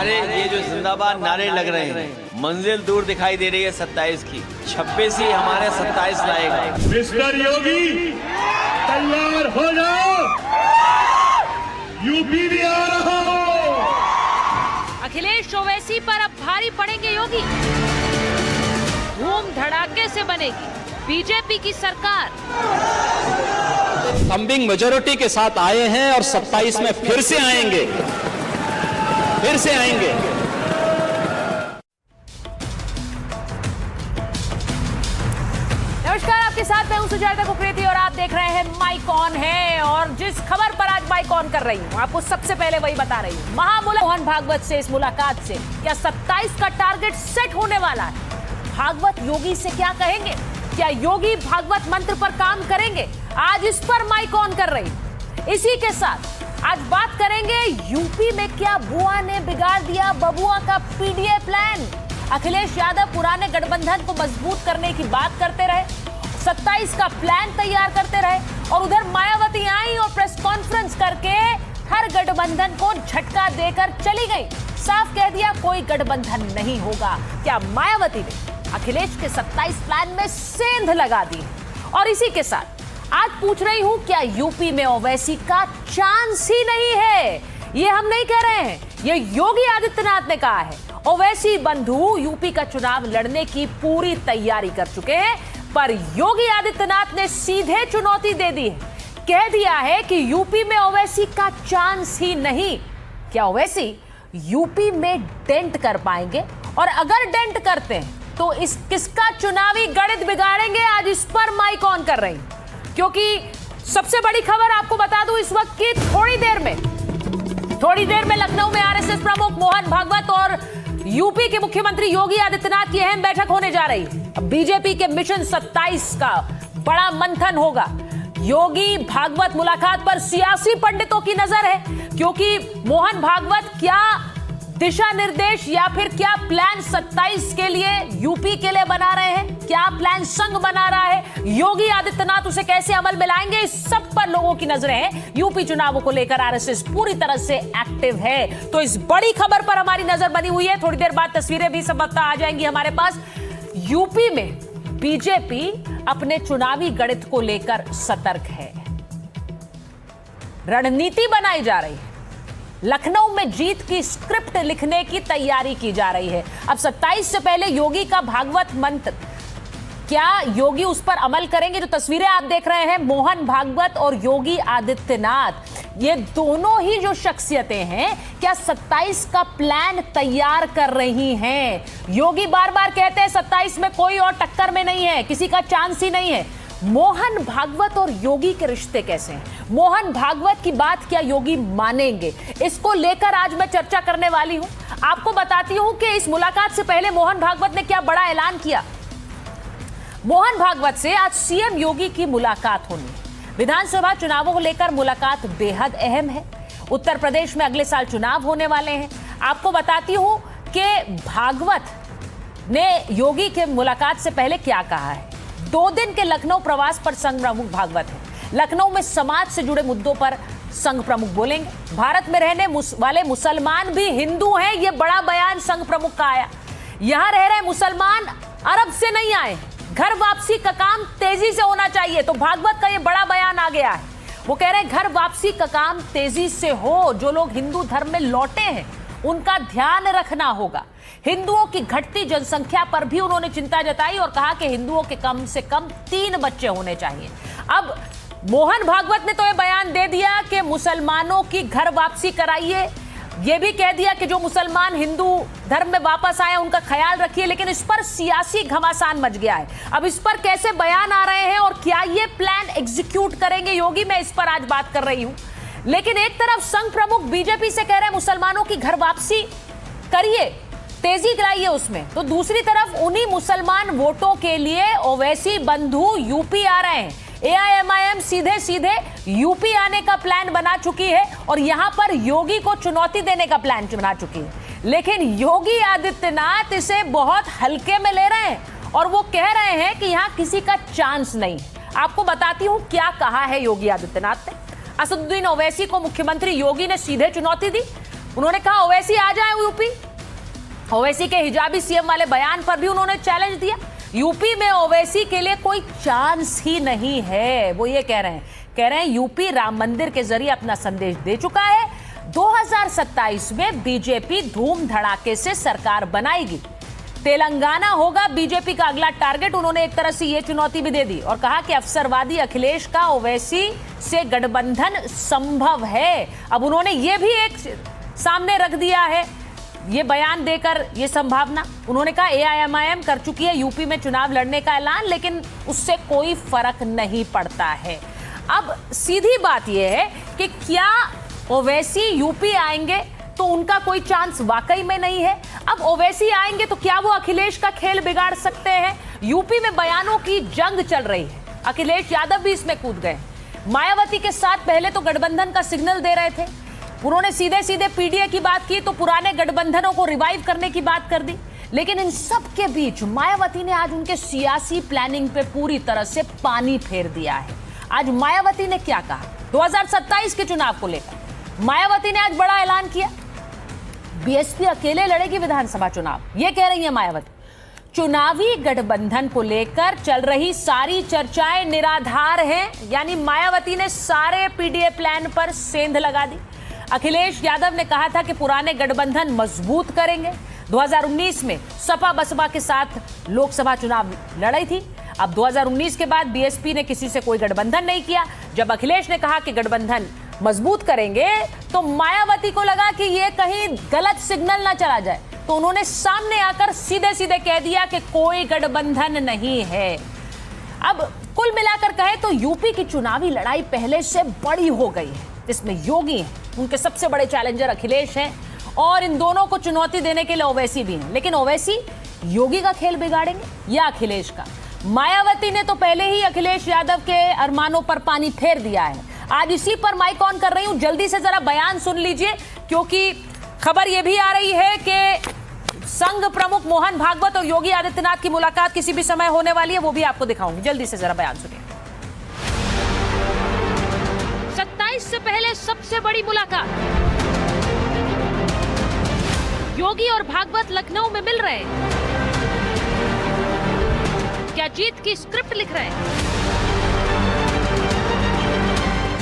हमारे ये जो जिंदाबाद नारे लग रहे हैं, मंजिल दूर दिखाई दे रही है 27 की। 26 ही हमारे 27 लाएगा। मिस्टर योगी तैयार हो जाओ, यूपी भी आ रहा हो। अखिलेश ओवैसी पर अब भारी पड़ेंगे योगी। धूम धड़ाके से बनेगी बीजेपी की सरकार। थम्बिंग मेजोरिटी के साथ आए हैं और 27 में फिर से आएंगे। नमस्कार, आपके साथ मैं हूं सुजाता कुकरेती और आप देख रहे हैं माइक ऑन है। और जिस खबर पर आज माइक ऑन कर रही हूं, आपको सबसे पहले वही बता रही हूं। मोहन भागवत से इस मुलाकात से क्या 27 का टारगेट सेट होने वाला है? भागवत योगी से क्या कहेंगे? क्या योगी भागवत मंत्र पर काम करेंगे? आज इस पर माइक ऑन कर रही हूं। इसी के साथ आज बात करेंगे यूपी में क्या बुआ ने बिगाड़ दिया बबुआ का पीडीए प्लान। अखिलेश यादव पुराने गठबंधन को मजबूत करने की बात करते रहे, 27 का प्लान तैयार करते रहे, और उधर मायावती आई और प्रेस कॉन्फ्रेंस करके हर गठबंधन को झटका देकर चली गई। साफ कह दिया कोई गठबंधन नहीं होगा। क्या मायावती ने अखिलेश के 27 प्लान में सेंध लगा दी? और इसी के साथ आज पूछ रही हूं, क्या यूपी में ओवैसी का चांस ही नहीं है? ये हम नहीं कह रहे हैं, ये योगी आदित्यनाथ ने कहा है। ओवैसी बंधु यूपी का चुनाव लड़ने की पूरी तैयारी कर चुके हैं, पर योगी आदित्यनाथ ने सीधे चुनौती दे दी है। कह दिया है कि यूपी में ओवैसी का चांस ही नहीं। क्या ओवैसी यूपी में डेंट कर पाएंगे? और अगर डेंट करते हैं तो इस किसका चुनावी गणित बिगाड़ेंगे? आज इस पर माइक ऑन कर रही हूं, क्योंकि सबसे बड़ी खबर आपको बता दूं इस वक्त की, थोड़ी देर में लखनऊ में आरएसएस प्रमुख मोहन भागवत और यूपी के मुख्यमंत्री योगी आदित्यनाथ की अहम बैठक होने जा रही है। बीजेपी के मिशन 27 का बड़ा मंथन होगा। योगी भागवत मुलाकात पर सियासी पंडितों की नजर है, क्योंकि मोहन भागवत क्या दिशा निर्देश या फिर क्या प्लान 27 के लिए यूपी के लिए बना रहे हैं, क्या प्लान संघ बना रहा है, योगी आदित्यनाथ उसे कैसे अमल में लाएंगे, इस सब पर लोगों की नजरें हैं। यूपी चुनावों को लेकर आरएसएस पूरी तरह से एक्टिव है, तो इस बड़ी खबर पर हमारी नजर बनी हुई है। थोड़ी देर बाद तस्वीरें भी संभवतः आ जाएंगी हमारे पास। यूपी में बीजेपी अपने चुनावी गणित को लेकर सतर्क है, रणनीति बनाई जा रही है, लखनऊ में जीत की स्क्रिप्ट लिखने की तैयारी की जा रही है। अब 27 से पहले योगी का भागवत मंत्र, क्या योगी उस पर अमल करेंगे? जो तस्वीरें आप देख रहे हैं, मोहन भागवत और योगी आदित्यनाथ, ये दोनों ही जो शख्सियतें हैं, क्या 27 का प्लान तैयार कर रही हैं? योगी बार बार कहते हैं 27 में कोई और टक्कर में नहीं है, किसी का चांस ही नहीं है। मोहन भागवत और योगी के रिश्ते कैसे हैं? मोहन भागवत की बात क्या योगी मानेंगे? इसको लेकर आज मैं चर्चा करने वाली हूं। आपको बताती हूं कि इस मुलाकात से पहले मोहन भागवत ने क्या बड़ा ऐलान किया। मोहन भागवत से आज सीएम योगी की मुलाकात होनी है। विधानसभा चुनावों को लेकर मुलाकात बेहद अहम है। उत्तर प्रदेश में अगले साल चुनाव होने वाले हैं। आपको बताती हूं कि भागवत ने योगी के मुलाकात से पहले क्या कहा है। 2 दिन के लखनऊ प्रवास पर संघ प्रमुख भागवत है। लखनऊ में समाज से जुड़े मुद्दों पर संघ प्रमुख बोलेंगे। भारत में रहने वाले मुसलमान भी हिंदू हैं, यह बड़ा बयान संघ प्रमुख का आया। यहां रह रहे मुसलमान अरब से नहीं आए, घर वापसी का काम तेजी से होना चाहिए। तो भागवत का यह बड़ा बयान आ गया है। वो कह रहे हैं घर वापसी का काम तेजी से हो। जो लोग हिंदू धर्म में लौटे हैं उनका ध्यान रखना होगा। हिंदुओं की घटती जनसंख्या पर भी उन्होंने चिंता जताई और कहा कि हिंदुओं के कम से कम 3 बच्चे होने चाहिए। अब मोहन भागवत ने तो यह बयान दे दिया कि मुसलमानों की घर वापसी कराइए। यह भी कह दिया कि जो मुसलमान हिंदू धर्म में वापस आए उनका ख्याल रखिए। लेकिन इस पर सियासी घमासान मच गया है। अब इस पर कैसे बयान आ रहे हैं और क्या ये प्लान एग्जीक्यूट करेंगे योगी, मैं इस पर आज बात कर रही हूं। लेकिन एक तरफ संघ प्रमुख बीजेपी से कह रहे हैं मुसलमानों की घर वापसी करिए, तेजी लाइए उसमें, तो दूसरी तरफ उन्हीं मुसलमान वोटों के लिए ओवैसी बंधु यूपी आ रहे हैं। एआईएमआईएम सीधे सीधे यूपी आने का प्लान बना चुकी है और यहां पर योगी को चुनौती देने का प्लान बना चुकी है। लेकिन योगी आदित्यनाथ इसे बहुत हल्के में ले रहे हैं और वो कह रहे हैं कि यहां किसी का चांस नहीं। आपको बताती हूं क्या कहा है योगी आदित्यनाथ ने। असदुद्दीन ओवैसी को मुख्यमंत्री योगी ने सीधे चुनौती दी। उन्होंने कहा ओवैसी आ जाए यूपी। ओवैसी के हिजाबी सीएम वाले बयान पर भी उन्होंने चैलेंज दिया। यूपी में ओवैसी के लिए कोई चांस ही नहीं है, वो ये कह रहे हैं यूपी राम मंदिर के जरिए अपना संदेश दे चुका है। 2027 में बीजेपी धूम धड़ाके से सरकार बनाएगी। तेलंगाना होगा बीजेपी का अगला टारगेट। उन्होंने एक तरह से ये चुनौती भी दे दी और कहा कि अवसरवादी अखिलेश का ओवैसी से गठबंधन संभव है। अब उन्होंने ये भी एक सामने रख दिया है, ये बयान देकर ये संभावना। उन्होंने कहा AIMIM कर चुकी है यूपी में चुनाव लड़ने का ऐलान, लेकिन उससे कोई फर्क नहीं पड़ता है। अब सीधी बात यह है कि क्या ओवैसी यूपी आएंगे तो उनका कोई चांस वाकई में नहीं है। अब ओवैसी आएंगे तो क्या वो अखिलेश का खेल बिगाड़ सकते हैं। यूपी में बयानों की जंग चल रही है, अखिलेश यादव भी इसमें कूद गए। मायावती के साथ पहले तो गठबंधन का सिग्नल दे रहे थे, उन्होंने सीधे सीधे PDA की बात की, तो पुराने गठबंधनों को रिवाइव करने की बात कर दी। लेकिन इन सब के बीच मायावती ने आज उनके सियासी प्लानिंग पे पूरी तरह से पानी फेर दिया है। आज मायावती ने क्या कहा 2027 के चुनाव को लेकर, मायावती ने आज बड़ा ऐलान किया। BSP अकेले लड़ेगी विधानसभा चुनाव, ये कह रही है मायावती। चुनावी गठबंधन को लेकर चल रही सारी चर्चाएं निराधार हैं, यानी मायावती ने सारे PDA प्लान पर सेंध लगा दी। अखिलेश यादव ने कहा था कि पुराने गठबंधन मजबूत करेंगे। 2019 में सपा बसपा के साथ लोकसभा चुनाव लड़ी थी। अब 2019 के बाद BSP ने किसी से कोई गठबंधन नहीं किया। जब अखिलेश ने कहा कि गठबंधन मजबूत करेंगे तो मायावती को लगा कि ये कहीं गलत सिग्नल ना चला जाए, तो उन्होंने सामने आकर सीधे सीधे कह दिया कि कोई गठबंधन नहीं है। अब कुल मिलाकर कहे तो यूपी की चुनावी लड़ाई पहले से बड़ी हो गई है। इसमें योगी हैं, उनके सबसे बड़े चैलेंजर अखिलेश हैं, और इन दोनों को चुनौती देने के लिए ओवैसी भी हैं। लेकिन ओवैसी योगी का खेल बिगाड़ेंगे या अखिलेश का? मायावती ने तो पहले ही अखिलेश यादव के अरमानों पर पानी फेर दिया है। आज इसी पर माइक ऑन कर रही हूं, जल्दी से जरा बयान सुन लीजिए, क्योंकि खबर यह भी आ रही है कि संघ प्रमुख मोहन भागवत और योगी आदित्यनाथ की मुलाकात किसी भी समय होने वाली है, वो भी आपको दिखाऊंगी। जल्दी से जरा बयान सुनिए। 27 से पहले सबसे बड़ी मुलाकात, योगी और भागवत लखनऊ में मिल रहे हैं। क्या जीत की स्क्रिप्ट लिख रहे हैं?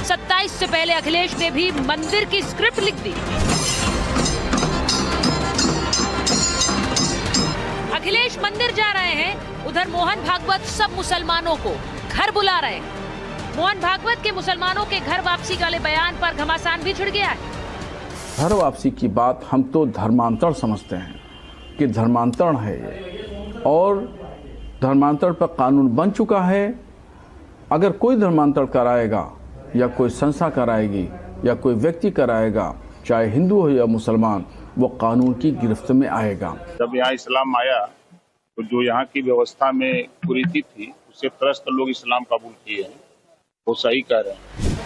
27 से पहले अखिलेश ने भी मंदिर की स्क्रिप्ट लिख दी। अखिलेश मंदिर जा रहे हैं, उधर मोहन भागवत सब मुसलमानों को घर बुला रहे हैं। मोहन भागवत के मुसलमानों के घर वापसी वाले बयान पर घमासान भी छिड़ गया है। घर वापसी की बात हम तो धर्मांतरण समझते हैं कि धर्मांतरण है ये, और धर्मांतरण पर कानून बन चुका है। अगर कोई धर्मांतरण कराएगा या कोई संस्था कराएगी या कोई व्यक्ति कराएगा, चाहे हिंदू हो या मुसलमान, वो कानून की गिरफ्त में आएगा। जब यहाँ इस्लाम आया तो जो यहाँ की व्यवस्था में कुरीति थी, उससे त्रस्त लोग इस्लाम कबूल किए हैं, वो सही कह रहे हैं।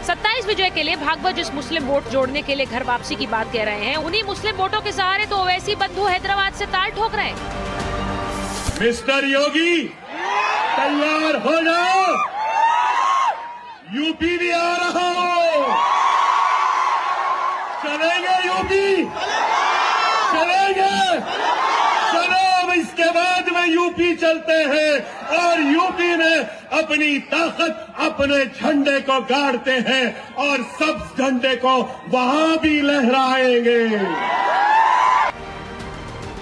27 विजय के लिए भागवत जिस मुस्लिम वोट जोड़ने के लिए घर वापसी की बात कह रहे हैं, उन्हीं मुस्लिम वोटों के सहारे तो ओवैसी बंधु हैदराबाद से ताल ठोक रहे हैं। मिस्टर योगी, तैयार हो जाओ, यूपी भी आ रहा हो। चलेंगे यूपी, चलेंगे, चलो। अब इसके बाद में यूपी चलते हैं और यूपी में अपनी ताकत, अपने झंडे को गाड़ते हैं और सब झंडे को वहां भी लहराएंगे।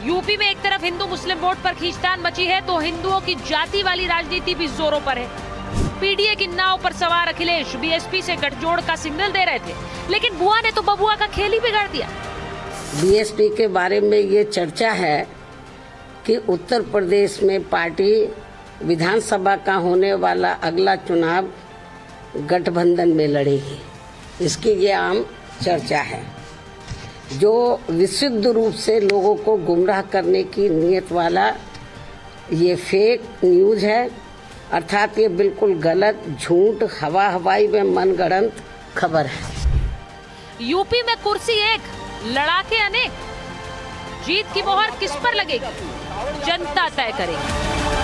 यूपी में एक तरफ हिंदू मुस्लिम वोट पर खींचतान मची है, तो हिंदुओं की जाति वाली राजनीति भी जोरों पर है। PDA की नाव पर सवार अखिलेश BSP से गठजोड़ का सिग्नल दे रहे थे, लेकिन बुआ ने तो बबुआ का खेल ही बिगाड़ दिया। BSP के बारे में ये चर्चा है कि उत्तर प्रदेश में पार्टी विधानसभा का होने वाला अगला चुनाव गठबंधन में लड़ेगी, इसकी ये आम चर्चा है, जो विशुद्ध रूप से लोगों को गुमराह करने की नीयत वाला ये फेक न्यूज़ है। अर्थात ये बिल्कुल गलत, झूठ, हवाई में मनगढ़ंत खबर है। यूपी में कुर्सी एक, लड़ाके अनेक। जीत की मोहर किस पर लगेगी, जनता तय करेगी।